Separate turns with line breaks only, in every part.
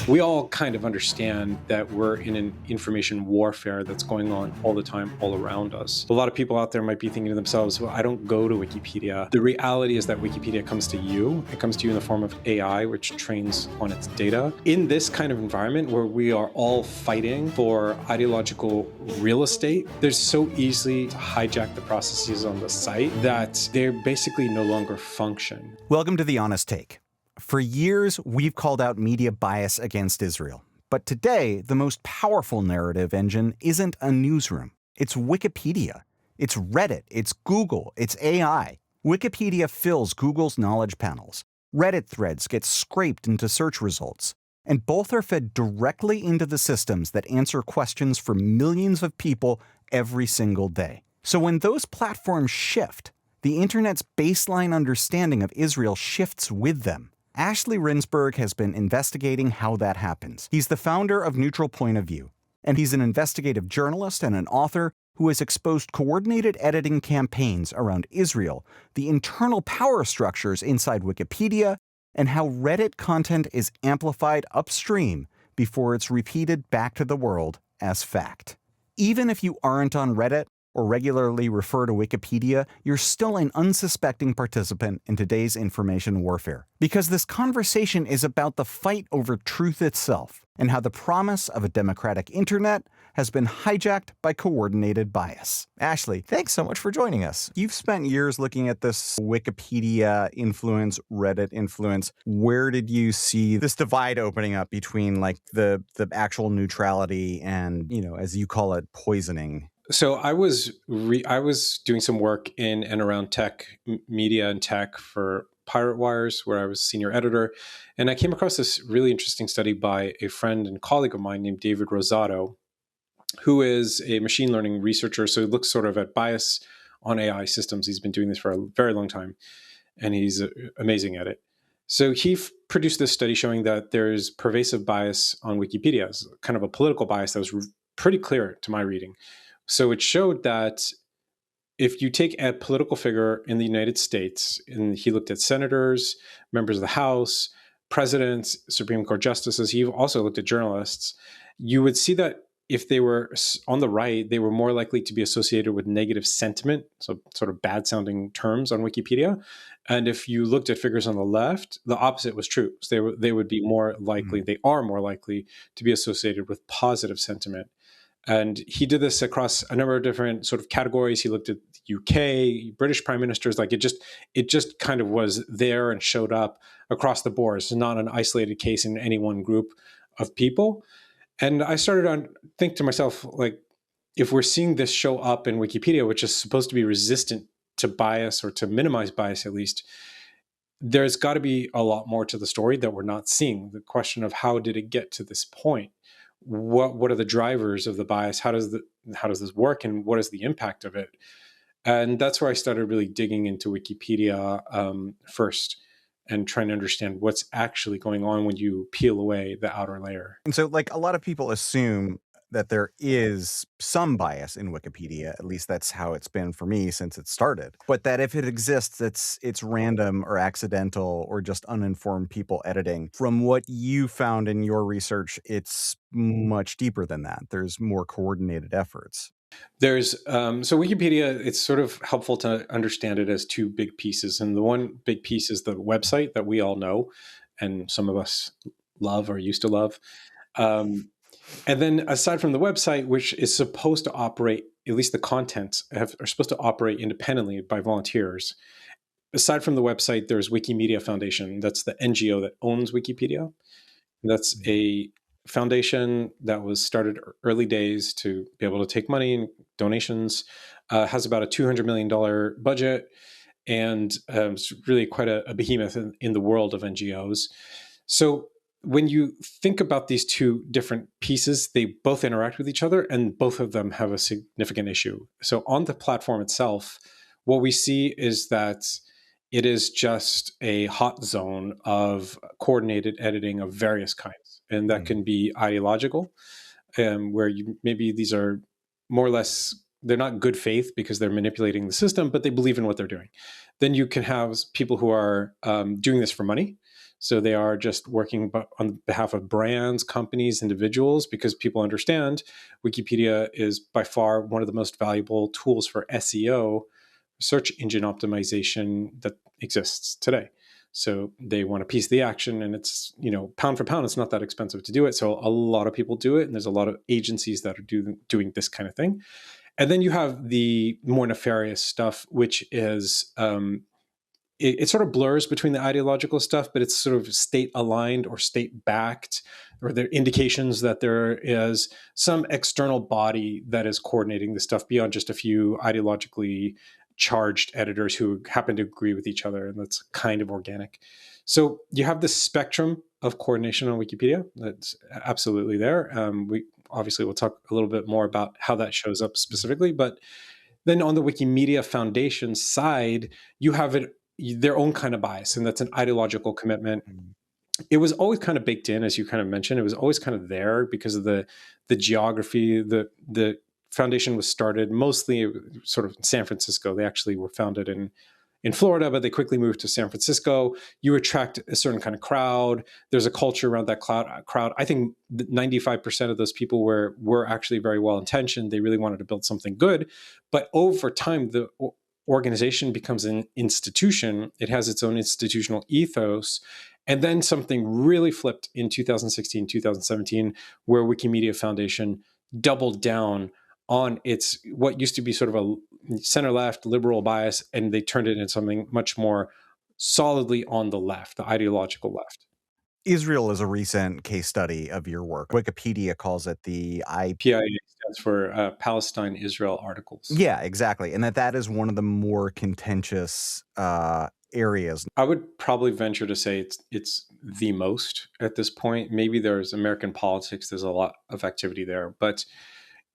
We all kind of understand that we're in an information warfare that's going on all the time, all around us. A lot of people out there might be thinking to themselves, well, I don't go to Wikipedia. The reality is that Wikipedia comes to you. It comes to you in the form of AI, which trains on its data. In this kind of environment where we are all fighting for ideological real estate, there's so easily to hijack the processes on the site that they're basically no longer function.
Welcome to The Honest Take. For years, we've called out media bias against Israel. But today, the most powerful narrative engine isn't a newsroom. It's Wikipedia. It's Reddit. It's Google. It's AI. Wikipedia fills Google's knowledge panels. Reddit threads get scraped into search results. And both are fed directly into the systems that answer questions for millions of people every single day. So when those platforms shift, the internet's baseline understanding of Israel shifts with them. Ashley Rindsberg has been investigating how that happens. He's the founder of Neutral Point of View, and he's an investigative journalist and an author who has exposed coordinated editing campaigns around Israel, the internal power structures inside Wikipedia, and how Reddit content is amplified upstream before it's repeated back to the world as fact. Even if you aren't on Reddit or regularly refer to Wikipedia, you're still an unsuspecting participant in today's information warfare. Because this conversation is about the fight over truth itself and how the promise of a democratic internet has been hijacked by coordinated bias. Ashley, thanks so much for joining us. You've spent years looking at this Wikipedia influence, Reddit influence. Where did you see this divide opening up between like the actual neutrality and, as you call it, poisoning?
So I was doing some work in and around tech, media and tech for Pirate Wires, where I was senior editor. And I came across this really interesting study by a friend and colleague of mine named David Rosado, who is a machine learning researcher. So he looks sort of at bias on AI systems. He's been doing this for a very long time, and he's amazing at it. So he produced this study showing that there's pervasive bias on Wikipedia, it's kind of a political bias that was pretty clear to my reading. So it showed that if you take a political figure in the United States, and he looked at senators, members of the House, presidents, Supreme Court justices, he also looked at journalists, you would see that if they were on the right, they were more likely to be associated with negative sentiment, so sort of bad sounding terms on Wikipedia. And if you looked at figures on the left, the opposite was true. So they would be more likely, they are more likely to be associated with positive sentiment. And he did this across a number of different sort of categories. He looked at the UK, British prime ministers, like it just kind of was there and showed up across the board. It's not an isolated case in any one group of people. And I started to think to myself, like, if we're seeing this show up in Wikipedia, which is supposed to be resistant to bias or to minimize bias at least, there's got to be a lot more to the story that we're not seeing. The question of how did it get to this point? What are the drivers of the bias? How does this work, and what is the impact of it? And that's where I started really digging into Wikipedia first and trying to understand what's actually going on when you peel away the outer layer.
And so, like, a lot of people assume that there is some bias in Wikipedia. At least that's how it's been for me since it started. But that if it exists, it's random or accidental or just uninformed people editing. From what you found in your research, it's much deeper than that. There's more coordinated efforts.
There's so Wikipedia, it's sort of helpful to understand it as two big pieces. And the one big piece is the website that we all know, and some of us love or used to love. And then aside from the website, which is supposed to operate, at least the contents are supposed to operate independently by volunteers. Aside from the website, there's Wikimedia Foundation. That's the NGO that owns Wikipedia. That's a foundation that was started early days to be able to take money and donations, has about a $200 million budget, and it's really quite a behemoth in the world of NGOs. So when you think about these two different pieces, they both interact with each other, and both of them have a significant issue. So on the platform itself, what we see is that it is just a hot zone of coordinated editing of various kinds. And that can be ideological, where maybe these are more or less, they're not good faith because they're manipulating the system, but they believe in what they're doing. Then you can have people who are doing this for money. So they are just working on behalf of brands, companies, individuals, because people understand Wikipedia is by far one of the most valuable tools for SEO, search engine optimization, that exists today. So they want a piece of the action, and it's, pound for pound, it's not that expensive to do it. So a lot of people do it, and there's a lot of agencies that are doing this kind of thing. And then you have the more nefarious stuff, which is it sort of blurs between the ideological stuff, but it's sort of state aligned or state backed, or there are indications that there is some external body that is coordinating this stuff beyond just a few ideologically charged editors who happen to agree with each other, and that's kind of organic. So you have this spectrum of coordination on Wikipedia that's absolutely there. We obviously will talk a little bit more about how that shows up specifically, but then on the Wikimedia Foundation side, you have their own kind of bias, and that's an ideological commitment. It was always kind of baked in, as you kind of mentioned. It was always kind of there because of the geography. The foundation was started mostly sort of in San Francisco. They actually were founded in Florida, but they quickly moved to San Francisco. You attract a certain kind of crowd. There's a culture around that crowd. I think 95% of those people were actually very well intentioned. They really wanted to build something good, but over time, the organization becomes an institution. It has its own institutional ethos. And then something really flipped in 2016, 2017, where Wikimedia Foundation doubled down on its what used to be sort of a center-left liberal bias, and they turned it into something much more solidly on the left, the ideological left.
Israel is a recent case study of your work. Wikipedia calls it the
PIA stands for Palestine-Israel Articles.
Yeah, exactly. And that is one of the more contentious areas.
I would probably venture to say it's the most at this point. Maybe there's American politics. There's a lot of activity there. But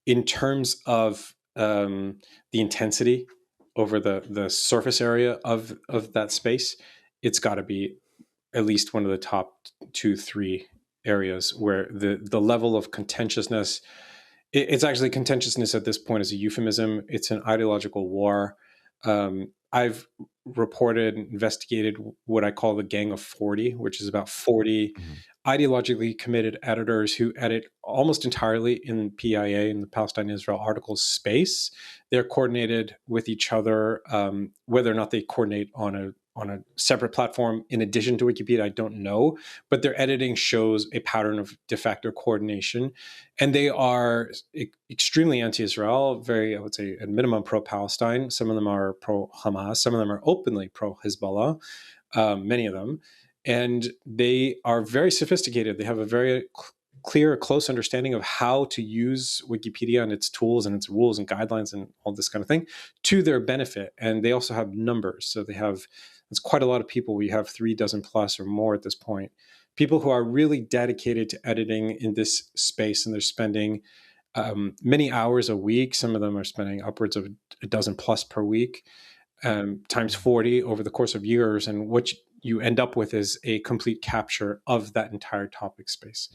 in terms of the intensity over the surface area of that space, it's got to be at least one of the top 2-3 areas where the level of contentiousness, it's actually contentiousness at this point is a euphemism. It's an ideological war. I've reported, investigated what I call the Gang of 40, which is about 40 ideologically committed editors who edit almost entirely in PIA, in the Palestine-Israel Articles space. They're coordinated with each other. Whether or not they coordinate on a separate platform in addition to Wikipedia, I don't know, but their editing shows a pattern of de facto coordination. And they are extremely anti-Israel, very, I would say, at minimum pro-Palestine. Some of them are pro-Hamas. Some of them are openly pro-Hezbollah, many of them. And they are very sophisticated. They have a very clear, close understanding of how to use Wikipedia and its tools and its rules and guidelines and all this kind of thing to their benefit. And they also have numbers. So they have, it's quite a lot of people. We have 36 plus or more at this point. People who are really dedicated to editing in this space, and they're spending many hours a week. Some of them are spending upwards of a dozen plus per week, times 40 over the course of years. And what you end up with is a complete capture of that entire topic space.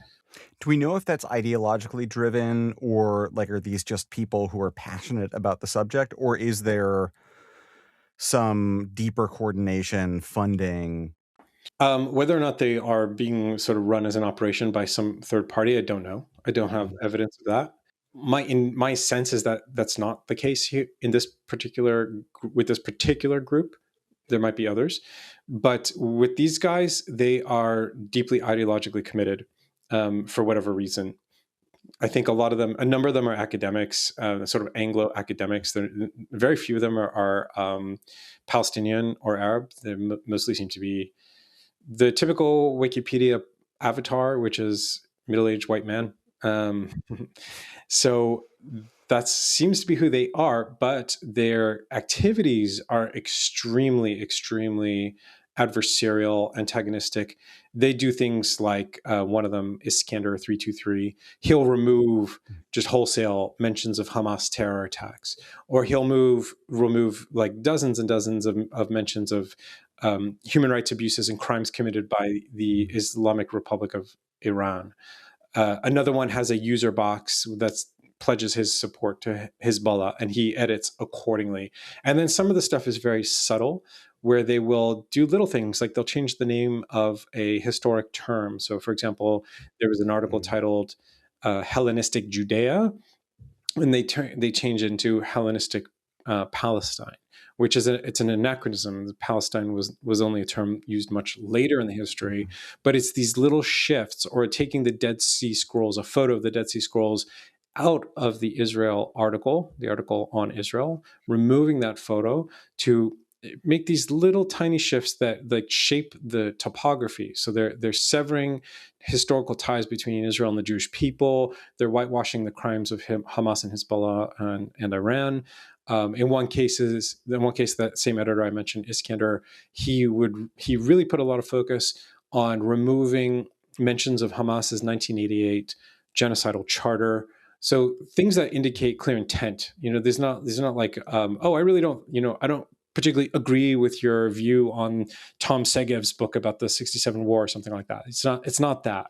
Do we know if that's ideologically driven, or like, are these just people who are passionate about the subject, or is there some deeper coordination, funding?
Whether or not they are being sort of run as an operation by some third party, I don't know. I don't have evidence of that. My sense is that that's not the case here in this with this particular group. There might be others, but with these guys, they are deeply ideologically committed for whatever reason. I think a number of them are academics, sort of Anglo academics. Very few of them are Palestinian or Arab. They mostly seem to be the typical Wikipedia avatar, which is middle-aged white man. So that seems to be who they are, but their activities are extremely, extremely adversarial, antagonistic. They do things like one of them is Iskander 323. He'll remove just wholesale mentions of Hamas terror attacks, or he'll remove like dozens and dozens of mentions of human rights abuses and crimes committed by the Islamic Republic of Iran. Another one has a user box that pledges his support to Hezbollah, and he edits accordingly. And then some of the stuff is very subtle, where they will do little things like they'll change the name of a historic term. So, for example, there was an article titled Hellenistic Judea, and they change it into Hellenistic Palestine, which is it's an anachronism. Palestine was only a term used much later in the history, but it's these little shifts, or taking the Dead Sea Scrolls, a photo of the Dead Sea Scrolls, out of the Israel article, the article on Israel, removing that photo to make these little tiny shifts that like shape the topography. So they're severing historical ties between Israel and the Jewish people. They're whitewashing the crimes of Hamas and Hezbollah and Iran. In one case, that same editor I mentioned, Iskander, he really put a lot of focus on removing mentions of Hamas's 1988 genocidal charter. So things that indicate clear intent. There's not like, oh, I really don't, I don't particularly agree with your view on Tom Segev's book about the 67 war or something like that. It's not that.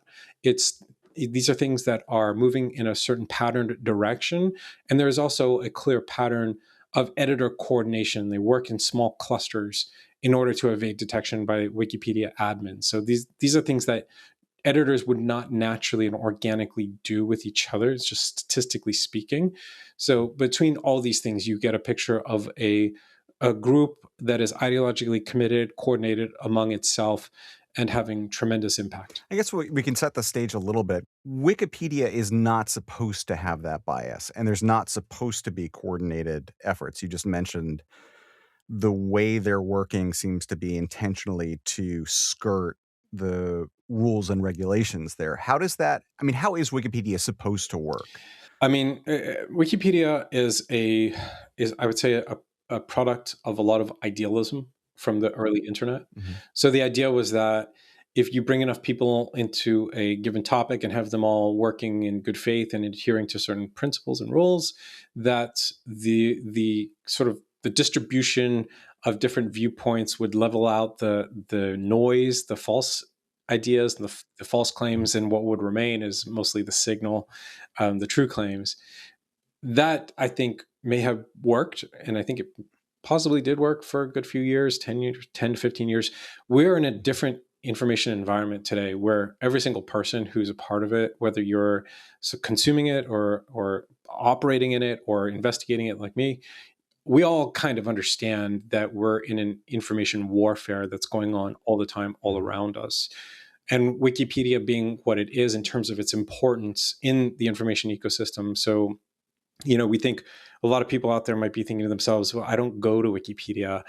These are things that are moving in a certain patterned direction. And there is also a clear pattern of editor coordination. They work in small clusters in order to evade detection by Wikipedia admins. So these are things that editors would not naturally and organically do with each other. It's just statistically speaking. So between all these things, you get a picture of a group that is ideologically committed, coordinated among itself, and having tremendous impact.
I guess we can set the stage a little bit. Wikipedia is not supposed to have that bias, and there's not supposed to be coordinated efforts. You just mentioned the way they're working seems to be intentionally to skirt the rules and regulations there. How is Wikipedia supposed to work?
Wikipedia is I would say a product of a lot of idealism from the early internet.
Mm-hmm.
So the idea was that if you bring enough people into a given topic and have them all working in good faith and adhering to certain principles and rules, that the sort of the distribution of different viewpoints would level out the noise, the false ideas, and the false claims, and what would remain is mostly the signal, the true claims. That, I think, may have worked, and I think it possibly did work for a good few years, 10 to 15 years. We're in a different information environment today where every single person who's a part of it, whether you're consuming it or operating in it or investigating it like me, we all kind of understand that we're in an information warfare that's going on all the time, all around us. And Wikipedia being what it is in terms of its importance in the information ecosystem. So, we think a lot of people out there might be thinking to themselves, well, I don't go to Wikipedia.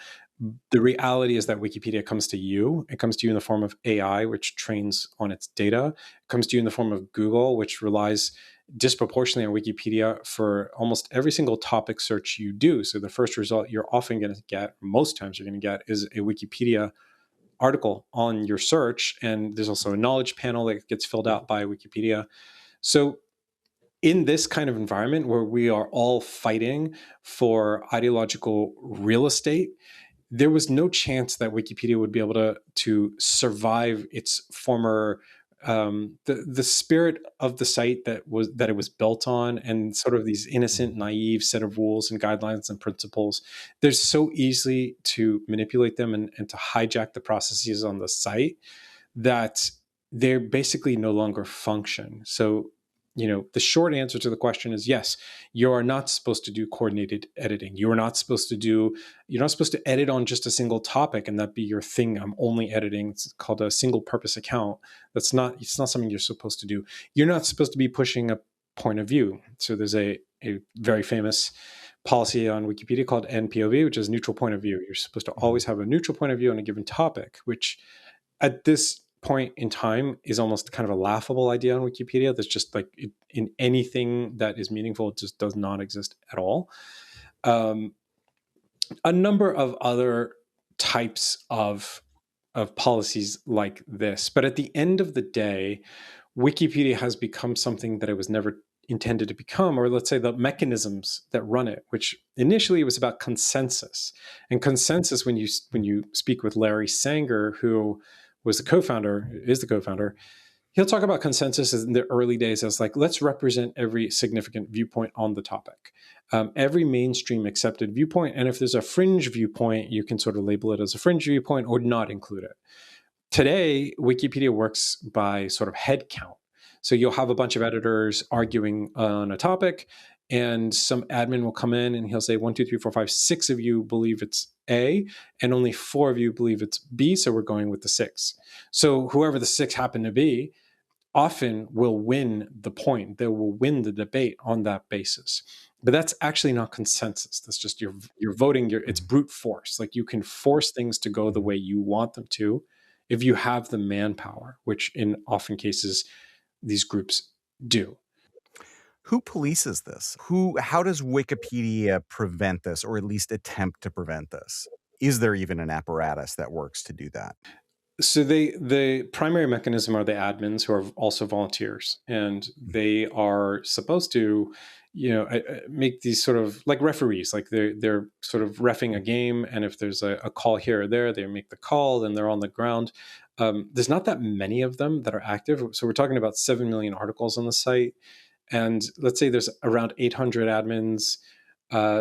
The reality is that Wikipedia comes to you. It comes to you in the form of AI, which trains on its data. It comes to you in the form of Google, which relies disproportionately on Wikipedia for almost every single topic search you do. So the first result you're often going to get, most times you're going to get, is a Wikipedia article on your search. And there's also a knowledge panel that gets filled out by Wikipedia. So in this kind of environment where we are all fighting for ideological real estate, there was no chance that Wikipedia would be able to survive its former the spirit of the site that it was built on, and sort of these innocent, naive set of rules and guidelines and principles. They're so easy to manipulate them and to hijack the processes on the site that they're basically no longer function. So, the short answer to the question is yes, you are not supposed to do coordinated editing. You're not supposed to edit on just a single topic and that be your thing. I'm only editing. It's called a single purpose account. It's not something you're supposed to do. You're not supposed to be pushing a point of view. So there's a very famous policy on Wikipedia called NPOV, which is neutral point of view. You're supposed to always have a neutral point of view on a given topic, which at this point in time is almost kind of a laughable idea on Wikipedia. That's just like in anything that is meaningful, it just does not exist at all. A number of other types of policies like this, but at the end of the day, Wikipedia has become something that it was never intended to become, or let's say the mechanisms that run it, which initially was about consensus. And consensus, when you speak with Larry Sanger, who is the co-founder, He'll talk about consensus in the early days as like, let's represent every significant viewpoint on the topic, every mainstream accepted viewpoint. And if there's a fringe viewpoint, you can sort of label it as a fringe viewpoint or not include it. Today, Wikipedia works by sort of head count. So you'll have a bunch of editors arguing on a topic, and some admin will come in and he'll say, 1, 2, 3, 4, 5, 6 of you believe it's A, and only 4 of you believe it's B. So we're going with the 6. So whoever the 6 happen to be often will win the point. They will win the debate on that basis. But that's actually not consensus. That's just you're voting. It's brute force. Like you can force things to go the way you want them to if you have the manpower, which in often cases these groups do.
Who polices this? How does Wikipedia prevent this, or at least attempt to prevent this? Is there even an apparatus that works to do that?
So the primary mechanism are the admins, who are also volunteers, and they are supposed to, make these sort of like referees, like they're sort of reffing a game, and if there's a call here or there, they make the call, and they're on the ground. There's not that many of them that are active, so we're talking about 7 million articles on the site, and let's say there's around 800 admins.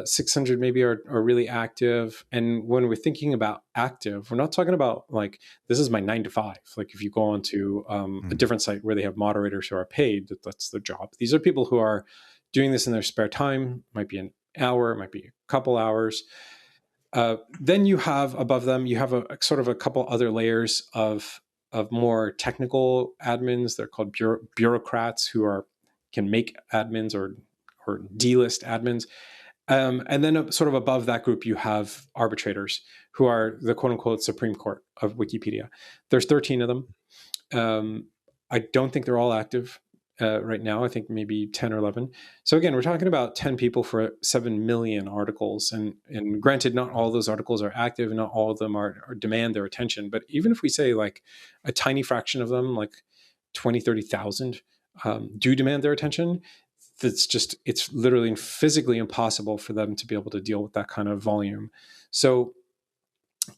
600 maybe are really active. And when we're thinking about active, we're not talking about like, this is my 9 to 5. Like if you go onto a different site where they have moderators who are paid, that's their job. These are people who are doing this in their spare time. Might be an hour, might be a couple hours. Then you have above them, you have a sort of a couple other layers of more technical admins. They're called bureaucrats who can make admins or delist admins. And then sort of above that group, you have arbitrators who are the quote unquote Supreme Court of Wikipedia. There's 13 of them. I don't think they're all active right now. I think maybe 10 or 11. So again, we're talking about 10 people for 7 million articles. And granted, not all those articles are active and not all of them are demand their attention. But even if we say like a tiny fraction of them, like 20, 30,000 do demand their attention, it's literally physically impossible for them to be able to deal with that kind of volume. So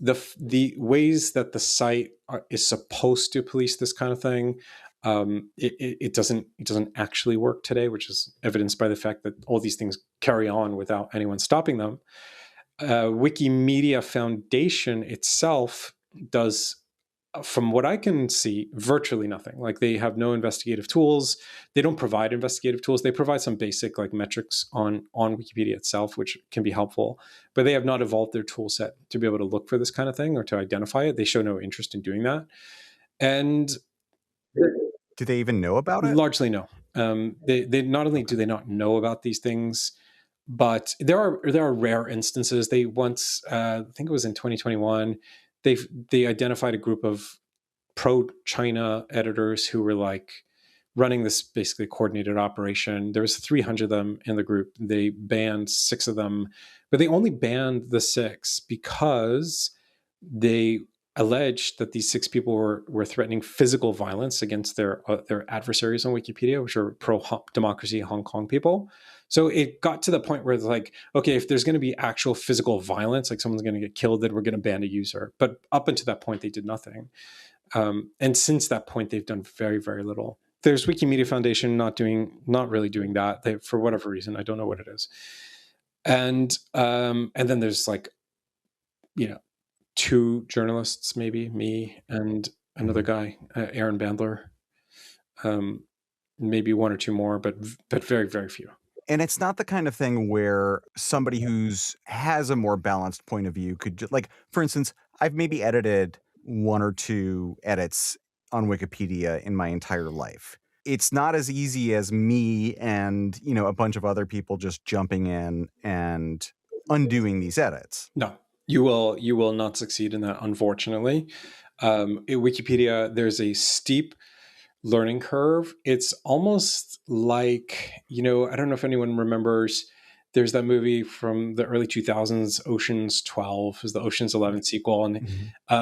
the ways that the site is supposed to police this kind of thing, it doesn't actually work today, which is evidenced by the fact that all these things carry on without anyone stopping them. Wikimedia Foundation itself does, from what I can see, virtually nothing. Like they have no investigative tools. They don't provide investigative tools. They provide some basic like metrics on Wikipedia itself, which can be helpful, but they have not evolved their tool set to be able to look for this kind of thing or to identify it. They show no interest in doing that. And
do they even know about it?
Largely no. They not only do they not know about these things, but there are rare instances. They once, I think it was in 2021, they identified a group of pro-China editors who were like running this basically coordinated operation. There was 300 of them in the group. They banned 6 of them, but they only banned the 6 because they alleged that these 6 people were threatening physical violence against their adversaries on Wikipedia, which are pro-democracy Hong Kong people. So it got to the point where it's like, okay, if there's going to be actual physical violence, like someone's going to get killed, then we're going to ban a user. But up until that point, they did nothing. And since that point, they've done very, very little. There's Wikimedia Foundation not really doing that. For whatever reason, I don't know what it is. And then there's like, 2 journalists, maybe me and another guy, Aaron Bandler. Maybe 1 or 2 more, but very, very few.
And it's not the kind of thing where somebody has a more balanced point of view could like, for instance, I've maybe edited 1 or 2 edits on Wikipedia in my entire life. It's not as easy as me and, a bunch of other people just jumping in and undoing these edits.
No, you will not succeed in that, unfortunately. In Wikipedia, there's a steep learning curve. It's almost like, I don't know if anyone remembers, there's that movie from the early 2000s, Ocean's 12, is the Ocean's 11 sequel. And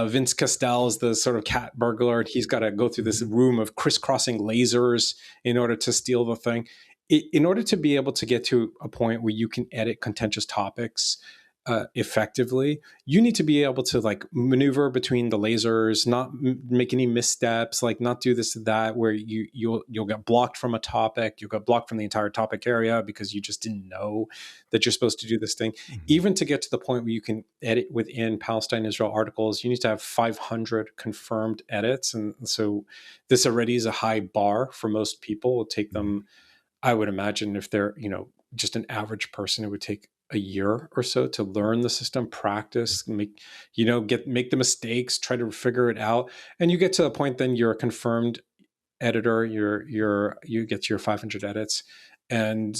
Vince Castell is the sort of cat burglar. And he's got to go through this room of crisscrossing lasers in order to steal the thing. In order to be able to get to a point where you can edit contentious topics, effectively, you need to be able to like maneuver between the lasers, not make any missteps, like not do this or that, where you'll get blocked from a topic, you'll get blocked from the entire topic area because you just didn't know that you're supposed to do this thing. Even to get to the point where you can edit within Palestine Israel articles, you need to have 500 confirmed edits, and so this already is a high bar for most people. It'll take them, I would imagine, if they're just an average person, it would take a year or so to learn the system, practice, make the mistakes, try to figure it out, and you get to the point then you're a confirmed editor. You get your 500 edits, and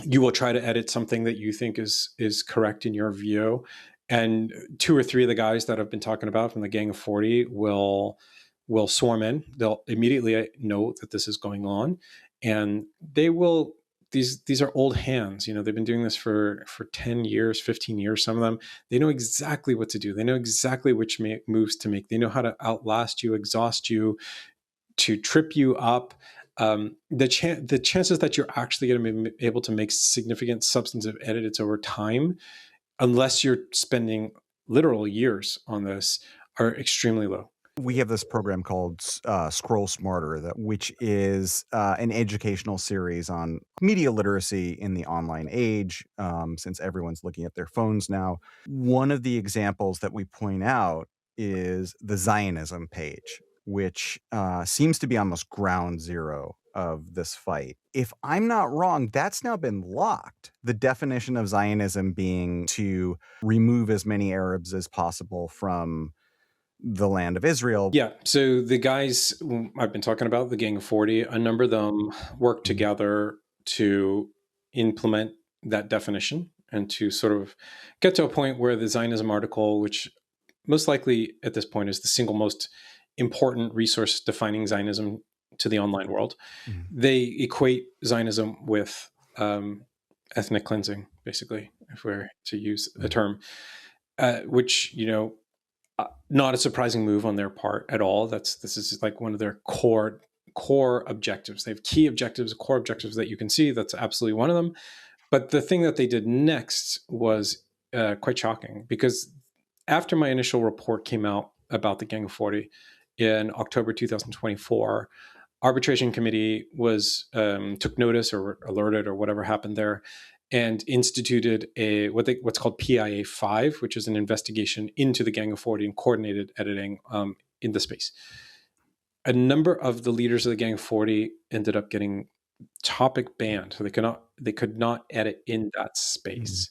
you will try to edit something that you think is correct in your view. And 2 or 3 of the guys that I've been talking about from the Gang of 40 will swarm in. They'll immediately know that this is going on, and they will. These are old hands. They've been doing this for 10 years, 15 years. Some of them, they know exactly what to do. They know exactly which moves to make. They know how to outlast you, exhaust you, to trip you up. The chances that you're actually going to be able to make significant substantive edits over time, unless you're spending literal years on this, are extremely low.
We have this program called Scroll Smarter, which is an educational series on media literacy in the online age, since everyone's looking at their phones now. One of the examples that we point out is the Zionism page, which seems to be almost ground zero of this fight. If I'm not wrong, that's now been locked. The definition of Zionism being to remove as many Arabs as possible from the land of Israel.
Yeah. So the guys I've been talking about, the Gang of 40, a number of them work together to implement that definition and to sort of get to a point where the Zionism article, which most likely at this point is the single most important resource defining Zionism to the online world, they equate Zionism with ethnic cleansing, basically, if we're to use a term, which, not a surprising move on their part at all. This is like one of their core objectives. They have key objectives, core objectives that you can see. That's absolutely one of them. But the thing that they did next was quite shocking, because after my initial report came out about the Gang of 40 in October 2024, arbitration committee took notice or alerted or whatever happened there, and instituted what's called PIA 5, which is an investigation into the Gang of 40 and coordinated editing in the space. A number of the leaders of the Gang of 40 ended up getting topic banned, so they could not edit in that space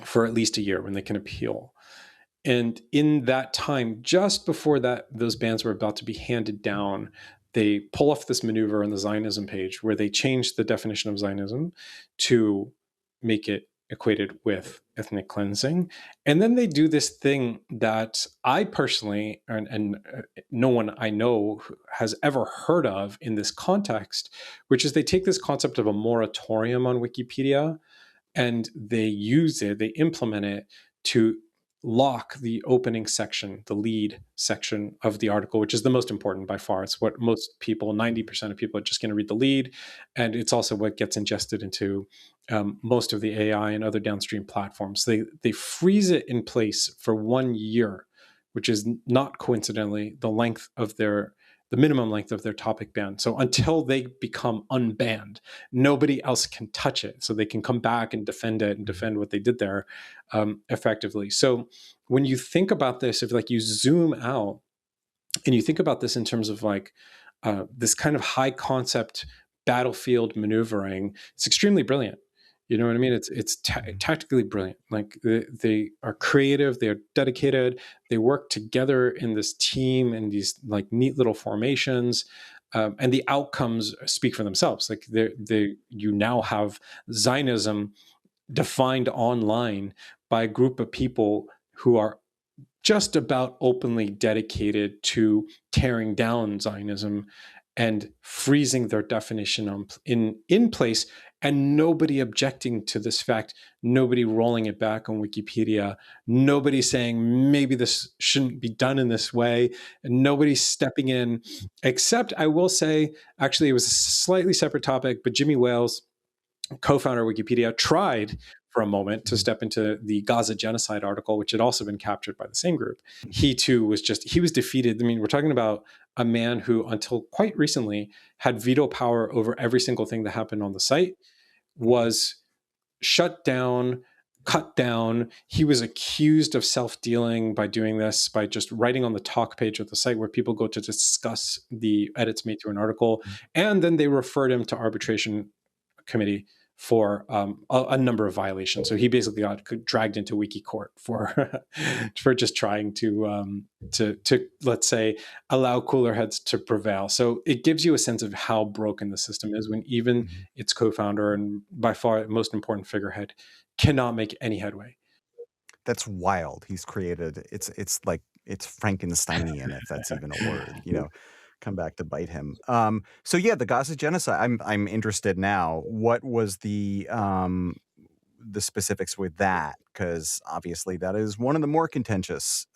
for at least a year when they can appeal. And in that time, just before those bans were about to be handed down, they pull off this maneuver on the Zionism page where they change the definition of Zionism to make it equated with ethnic cleansing. And then they do this thing that I personally, and no one I know has ever heard of in this context, which is they take this concept of a moratorium on Wikipedia and they implement it to lock the opening section, the lead section of the article, which is the most important by far. It's what most people, 90% of people, are just going to read the lead. And it's also what gets ingested into most of the AI and other downstream platforms. They freeze it in place for 1 year, which is not coincidentally the minimum length of their topic ban. So until they become unbanned, nobody else can touch it. So they can come back and defend it and defend what they did there effectively. So when you think about this, if you zoom out and you think about this in terms of this kind of high concept battlefield maneuvering, it's extremely brilliant. You know what I mean? It's tactically brilliant. They are creative, they are dedicated, they work together in this team in these neat little formations, and the outcomes speak for themselves. You now have Zionism defined online by a group of people who are just about openly dedicated to tearing down Zionism and freezing their definition in place, and nobody objecting to this fact, nobody rolling it back on Wikipedia, nobody saying maybe this shouldn't be done in this way, and nobody stepping in, except I will say, actually, it was a slightly separate topic, but Jimmy Wales, co-founder of Wikipedia, tried for a moment to step into the Gaza genocide article, which had also been captured by the same group. He too was he was defeated. I mean, we're talking about a man who until quite recently had veto power over every single thing that happened on the site, was shut down, cut down. He was accused of self-dealing by doing this, by just writing on the talk page of the site where people go to discuss the edits made to an article. And then they referred him to arbitration committee for a number of violations. So he basically got dragged into wiki court for for just trying to let's say allow cooler heads to prevail. So it gives you a sense of how broken the system is when even its co-founder and by far most important figurehead cannot make any headway.
That's wild. He's created it's like it's Frankensteinian, if that's even a word, you know, come back to bite him. So yeah, the Gaza genocide. I'm interested now. What was the specifics with that? Because obviously that is one of the more contentious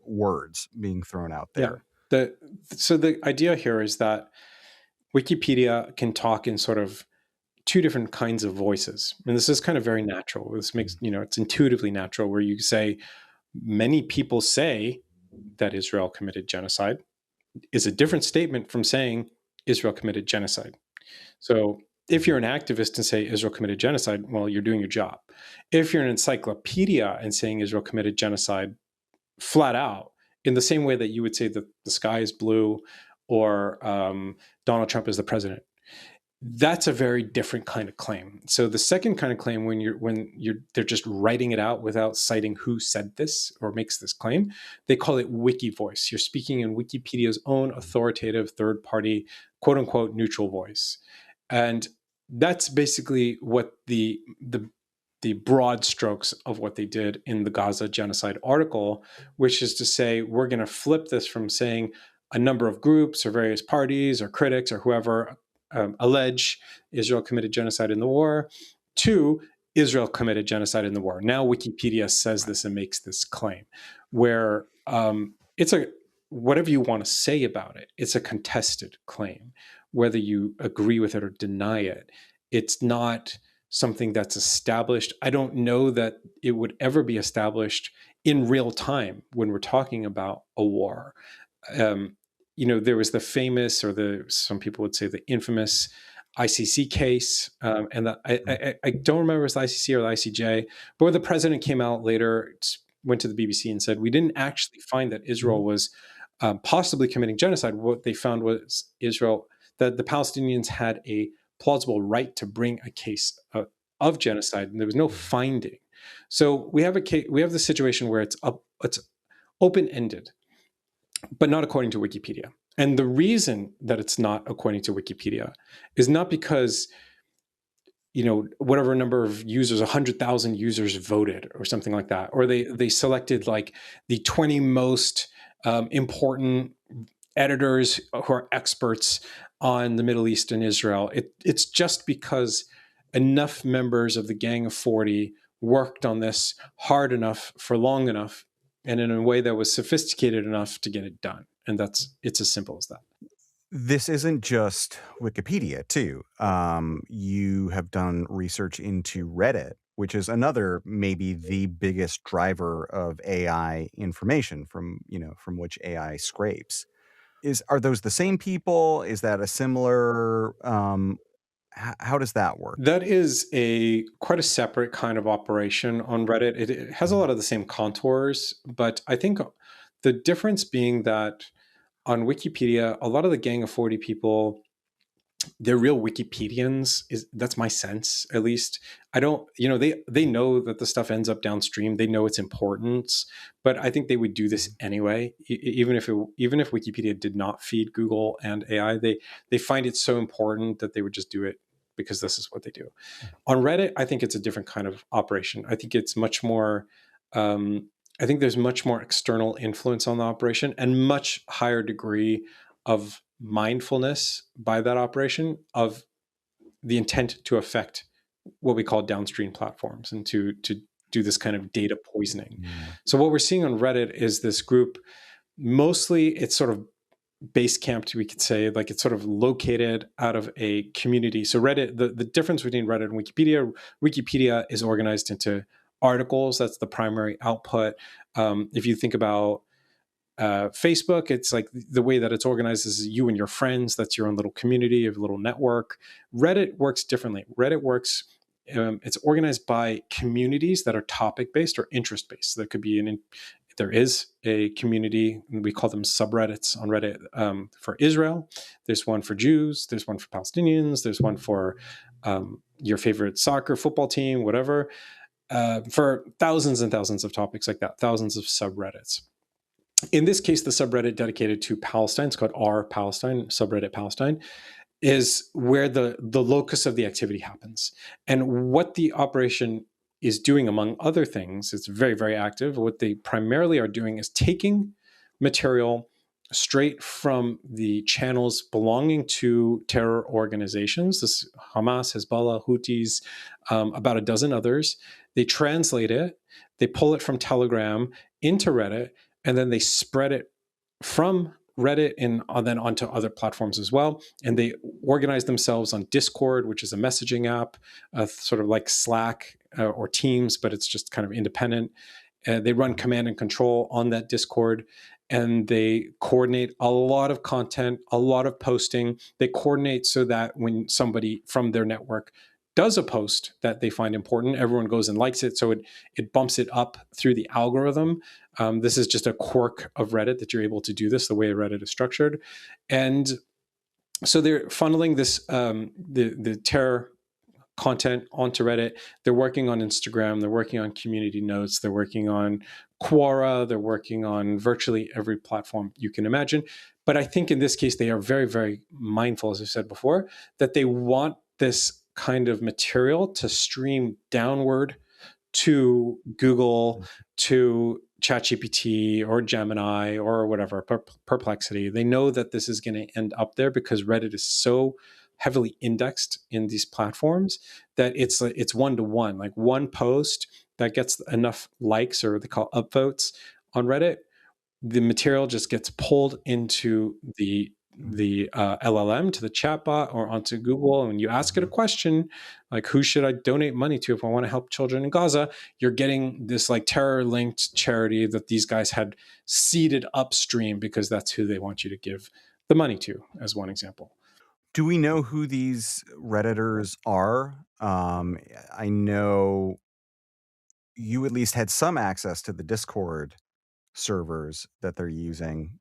words being thrown out there.
Yeah. So the idea here is that Wikipedia can talk in sort of two different kinds of voices. And this is kind of very natural. This makes, it's intuitively natural where you say, many people say that Israel committed genocide is a different statement from saying Israel committed genocide. So if you're an activist and say Israel committed genocide, well, you're doing your job. If you're an encyclopedia and saying Israel committed genocide flat out, in the same way that you would say that the sky is blue or Donald Trump is the president, that's a very different kind of claim. So the second kind of claim, when they're just writing it out without citing who said this or makes this claim, they call it wiki voice. You're speaking in Wikipedia's own authoritative third party, quote unquote, neutral voice. And that's basically what the broad strokes of what they did in the Gaza genocide article, which is to say, we're going to flip this from saying a number of groups or various parties or critics or whoever allege Israel committed genocide in the war to Israel committed genocide in the war. Now Wikipedia says this and makes this claim where it's whatever you want to say about it, it's a contested claim, whether you agree with it or deny it. It's not something that's established. I don't know that it would ever be established in real time when we're talking about a war. There was the famous, or some people would say the infamous ICC case, and I don't remember if it was the ICC or the ICJ, but where the president came out later, went to the BBC and said, we didn't actually find that Israel was possibly committing genocide. What they found was that the Palestinians had a plausible right to bring a case of genocide, and there was no finding. So we have the situation where it's open-ended, but not according to Wikipedia. And the reason that it's not according to Wikipedia is not because, whatever number of users, 100,000 users voted or something like that, or they selected like the 20 most important editors who are experts on the Middle East and Israel. It's just because enough members of the Gang of 40 worked on this hard enough for long enough and in a way that was sophisticated enough to get it done. And it's as simple as that.
This isn't just Wikipedia, too. You have done research into Reddit, which is another, maybe the biggest driver of AI information from which AI scrapes. Are those the same people? Is that a similar? How does that work?
That is quite a separate kind of operation on Reddit. It has a lot of the same contours, but I think the difference being that on Wikipedia, a lot of the Gang of 40 people, they're real Wikipedians. That's my sense, at least. I don't, they know that the stuff ends up downstream. They know its importance, but I think they would do this anyway, even if Wikipedia did not feed Google and AI. They find it so important that they would just do it because this is what they do. On Reddit, I think it's a different kind of operation. I think it's much more. I think there's much more external influence on the operation and much higher degree of mindfulness by that operation of the intent to affect what we call downstream platforms and to do this kind of data poisoning. So what we're seeing on Reddit is this group, mostly it's sort of base camped, we could say, like it's sort of located out of a community. So Reddit, the difference between Reddit and Wikipedia is organized into articles. That's the primary output. If you think about Facebook, it's like the way that it's organized is you and your friends. That's your own little community, a little network. Reddit works differently. Reddit works, it's organized by communities that are topic based or interest based. So there could be there is a community, we call them subreddits on Reddit, for Israel. There's one for Jews. There's one for Palestinians. There's one for your favorite soccer, football team, whatever, for thousands and thousands of topics like that, thousands of subreddits. In this case, the subreddit dedicated to Palestine, it's called R Palestine, subreddit Palestine, is where the locus of the activity happens. And what the operation is doing, among other things, it's very, very active. What they primarily are doing is taking material straight from the channels belonging to terror organizations, this Hamas, Hezbollah, Houthis, about a dozen others. They translate it, they pull it from Telegram into Reddit, and then they spread it from Reddit and then onto other platforms as well. And they organize themselves on Discord, which is a messaging app, sort of like Slack or Teams, but it's just kind of independent. They run command and control on that Discord, and they coordinate a lot of content, a lot of posting. They coordinate so that when somebody from their network does a post that they find important, everyone goes and likes it. So it bumps it up through the algorithm. This is just a quirk of Reddit that you're able to do this the way Reddit is structured. And so they're funneling this, the terror content onto Reddit. They're working on Instagram. They're working on community notes. They're working on Quora. They're working on virtually every platform you can imagine. But I think in this case, they are very, very mindful, as I said before, that they want this kind of material to stream downward to Google, to ChatGPT or Gemini or whatever, Perplexity. They know that this is going to end up there because Reddit is so heavily indexed in these platforms that it's one-to-one. Like one post that gets enough likes, or they call upvotes on Reddit, the material just gets pulled into the LLM, to the chatbot, or onto Google. And when you ask it a question like, who should I donate money to if I want to help children in Gaza, you're getting this like terror linked charity that these guys had seeded upstream because that's who they want you to give the money to, as one example.
Do we know who these Redditors are? I know you at least had some access to the Discord servers that they're using.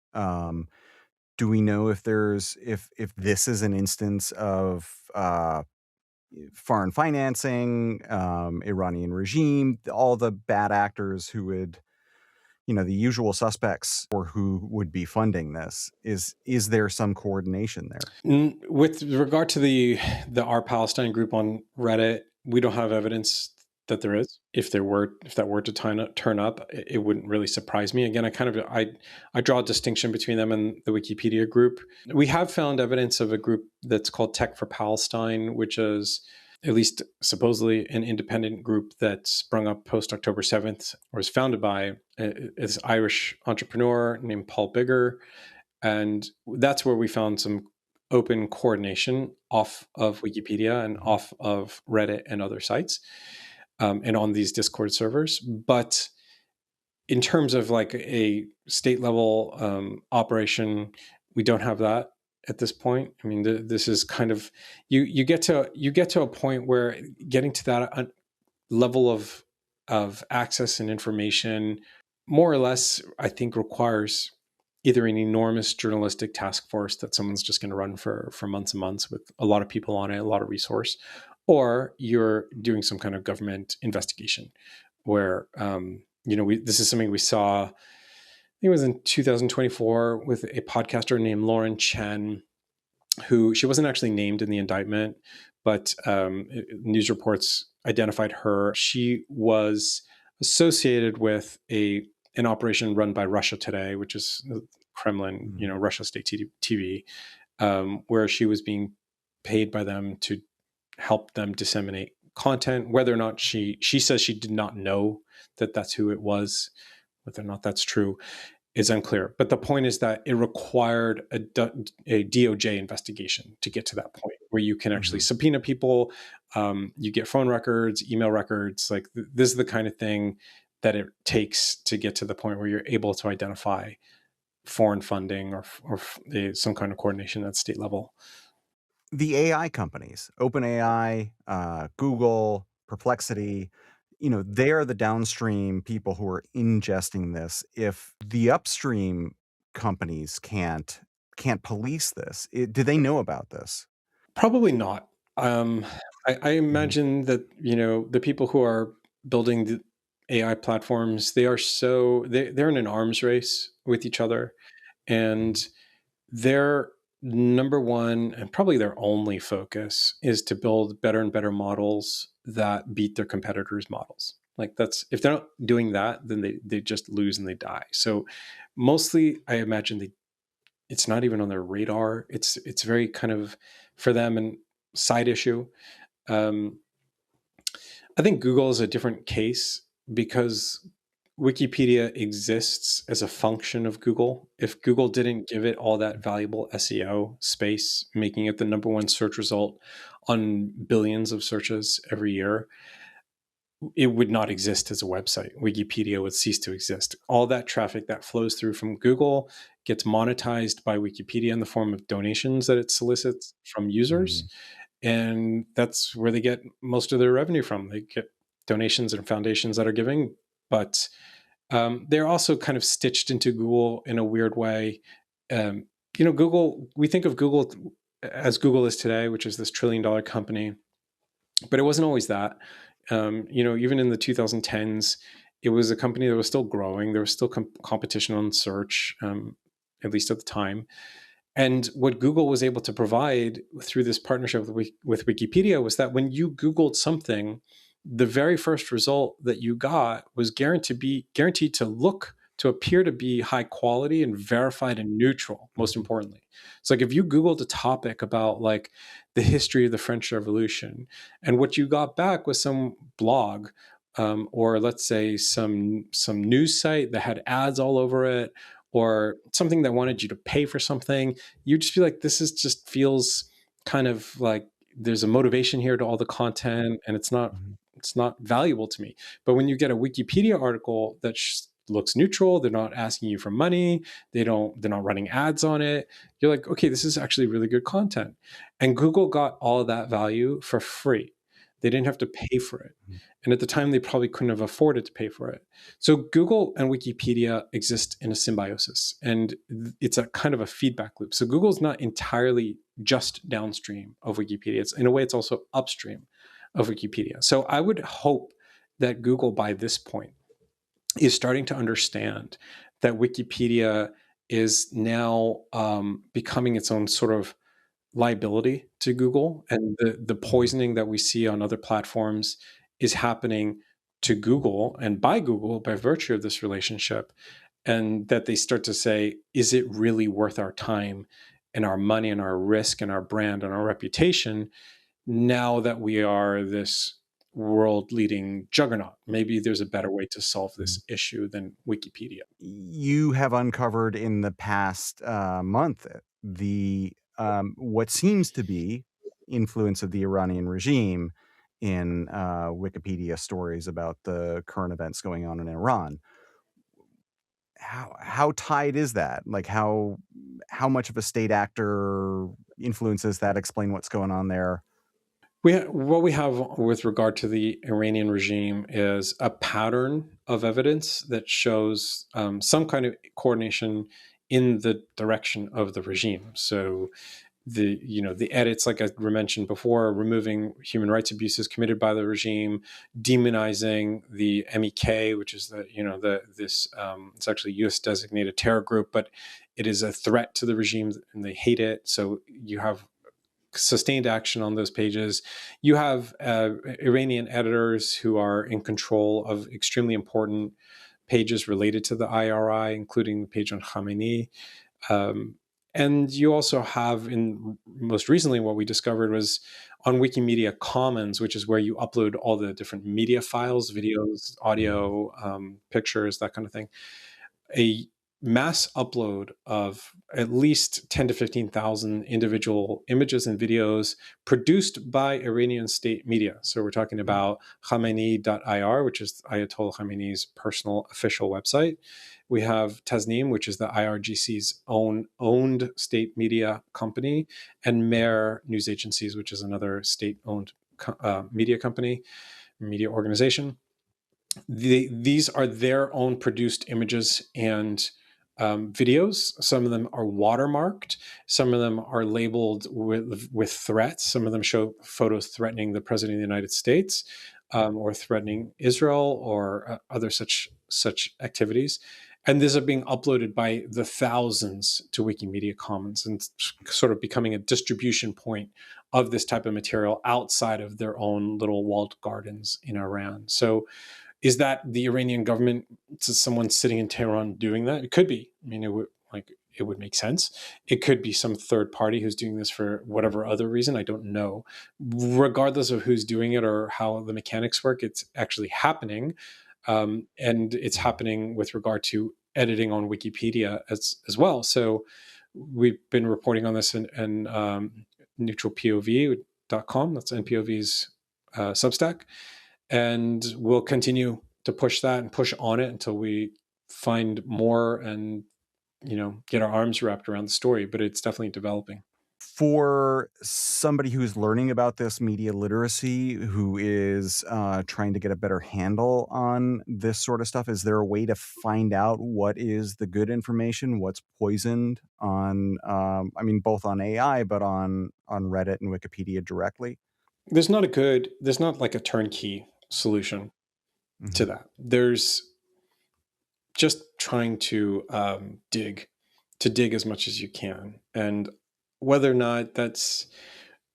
Do we know if this is an instance of foreign financing, Iranian regime, all the bad actors who would, the usual suspects, or who would be funding this? Is there some coordination there?
With regard to the Our Palestine group on Reddit, we don't have evidence that there is. If that were to turn up, it wouldn't really surprise me. Again, I draw a distinction between them and the Wikipedia group. We have found evidence of a group that's called Tech for Palestine, which is at least supposedly an independent group that sprung up post October 7th, or was founded by this Irish entrepreneur named Paul Bigger. And that's where we found some open coordination off of Wikipedia and off of Reddit and other sites, and on these Discord servers. But in terms of like a state level operation, we don't have that at this point. I mean, this is kind of, you get to a point where getting to that level of access and information, more or less, I think requires either an enormous journalistic task force that someone's just going to run for months and months with a lot of people on it, a lot of resource, or you're doing some kind of government investigation where, this is something we saw, I think it was in 2024, with a podcaster named Lauren Chen, who, she wasn't actually named in the indictment, but news reports identified her. She was associated with an operation run by Russia Today, which is Kremlin, Russia state TV, where she was being paid by them to help them disseminate content. Whether or not she says she did not know that that's who it was, whether or not that's true. is unclear. But the point is that it required a DOJ investigation to get to that point where you can actually subpoena people. You get phone records, email records. Like this is the kind of thing that it takes to get to the point where you're able to identify foreign funding or some kind of coordination at state level.
The AI companies, OpenAI, Google, Perplexity, they are the downstream people who are ingesting this. If the upstream companies can't police this, do they know about this?
Probably not. I
Mhm.
imagine that the people who are building the AI platforms, they're in an arms race with each other, and their number one and probably their only focus is to build better and better models that beat their competitors' models. Like that's if they're not doing that, then they just lose and they die. So mostly, I imagine it's not even on their radar. It's very kind of for them and side issue. Um, I think Google is a different case because Wikipedia exists as a function of Google. If Google didn't give it all that valuable SEO space, making it the number one search result on billions of searches every year, it would not exist as a website. Wikipedia would cease to exist. All that traffic that flows through from Google gets monetized by Wikipedia in the form of donations that it solicits from users.
Mhm.
And that's where they get most of their revenue from. They get donations and foundations that are giving, but they're also kind of stitched into Google in a weird way. Google, we think of Google as Google is today, which is this $1 trillion company, but it wasn't always that. Even in the 2010s, it was a company that was still growing. There was still competition on search, at least at the time. And what Google was able to provide through this partnership with Wikipedia was that when you Googled something, the very first result that you got was guaranteed to appear to be high quality and verified and neutral, most
Mhm.
importantly. So like if you Googled a topic about like the history of the French Revolution, and what you got back was some blog, or let's say some news site that had ads all over it, or something that wanted you to pay for something, you'd just be like, this is just feels kind of like there's a motivation here to all the content, and
Mhm.
it's not valuable to me. But when you get a Wikipedia article that looks neutral, they're not asking you for money, they're not running ads on it, you're like, okay, this is actually really good content. And Google got all of that value for free. They didn't have to pay for it.
Mhm.
And at the time, they probably couldn't have afforded to pay for it. So Google and Wikipedia exist in a symbiosis, and it's a kind of a feedback loop. So Google's not entirely just downstream of Wikipedia. It's in a way, it's also upstream of Wikipedia. So I would hope that Google, by this point, is starting to understand that Wikipedia is now becoming its own sort of liability to Google, and the
Mhm.
poisoning that we see on other platforms is happening to Google and by Google by virtue of this relationship, and that they start to say, is it really worth our time and our money and our risk and our brand and our reputation now that we are this world leading juggernaut? Maybe there's a better way to solve
Mhm.
this issue than Wikipedia.
You have uncovered in the past month the what seems to be influence of the Iranian regime in Wikipedia stories about the current events going on in Iran. How tied is that? Like how much of a state actor influences that? Explain what's going on there.
What we have with regard to the Iranian regime is a pattern of evidence that shows some kind of coordination in the direction of the regime. So the edits, like I mentioned before, removing human rights abuses committed by the regime, demonizing the MEK, which is it's actually a U.S. designated terror group, but it is a threat to the regime and they hate it. So you have sustained action on those pages. You have Iranian editors who are in control of extremely important pages related to the IRI, including the page on Khamenei. Um, and you also have, in most recently, what we discovered was on Wikimedia Commons, which is where you upload all the different media files, videos,
Mhm.
audio, pictures, that kind of thing. A mass upload of at least 10 to 15,000 individual images and videos produced by Iranian state media. So we're talking about Khamenei.ir, which is Ayatollah Khamenei's personal official website. We have Tasnim, which is the IRGC's owned state media company, and Mer News Agencies, which is another state-owned media company, media organization. These are their own produced images and videos. Some of them are watermarked. Some of them are labeled with threats. Some of them show photos threatening the president of the United States, or threatening Israel, or other such activities. And these are being uploaded by the thousands to Wikimedia Commons, and sort of becoming a distribution point of this type of material outside of their own little walled gardens in Iran. So is that the Iranian government, someone sitting in Tehran doing that? It could be. I mean, it would make sense. It could be some third party who's doing this for whatever other reason. I don't know. Regardless of who's doing it or how the mechanics work, it's actually happening. And it's happening with regard to editing on Wikipedia as well. So we've been reporting on this in neutralpov.com. That's NPOV's Substack. And we'll continue to push that and push on it until we find more and, get our arms wrapped around the story. But it's definitely developing.
For somebody who's learning about this media literacy, who is trying to get a better handle on this sort of stuff, is there a way to find out what is the good information, what's poisoned on, both on AI, but on Reddit and Wikipedia directly?
There's not like a turnkey solution to that. There's just trying to dig as much as you can. And whether or not that's,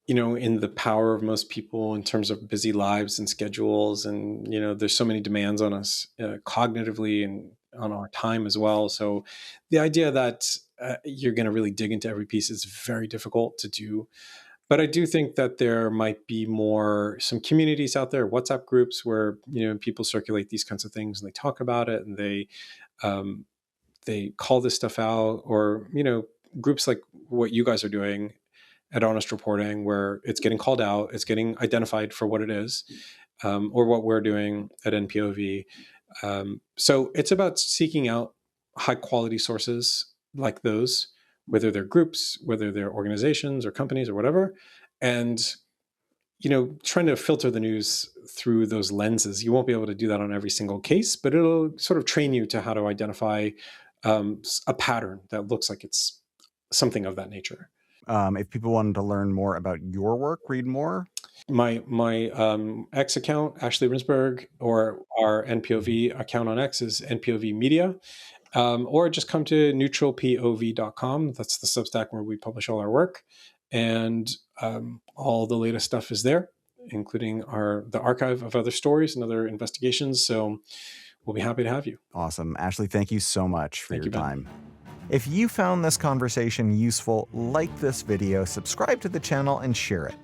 in the power of most people in terms of busy lives and schedules, and, there's so many demands on us cognitively and on our time as well. So the idea that you're going to really dig into every piece is very difficult to do. But I do think that there might be some communities out there, WhatsApp groups, where people circulate these kinds of things and they talk about it, and they call this stuff out, or groups like what you guys are doing at Honest Reporting, where it's getting called out, it's getting identified for what it is, or what we're doing at NPOV. So it's about seeking out high quality sources like those, whether they're groups, whether they're organizations or companies or whatever, and trying to filter the news through those lenses. You won't be able to do that on every single case, but it'll sort of train you to how to identify a pattern that looks like it's something of that nature.
If people wanted to learn more about your work, read more,
my X account, Ashley Rindsberg, or our NPOV account on X is NPOV Media. Or just come to neutralpov.com. That's the Substack where we publish all our work, and all the latest stuff is there, including the archive of other stories and other investigations. So we'll be happy to have you.
Awesome. Ashley, thank you so much for your time. If you found this conversation useful, like this video, subscribe to the channel, and share it.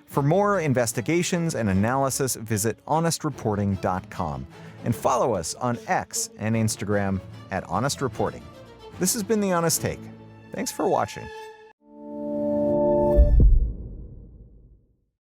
For more investigations and analysis, visit honestreporting.com. And follow us on X and Instagram @Honest Reporting. This has been The Honest Take. Thanks for watching.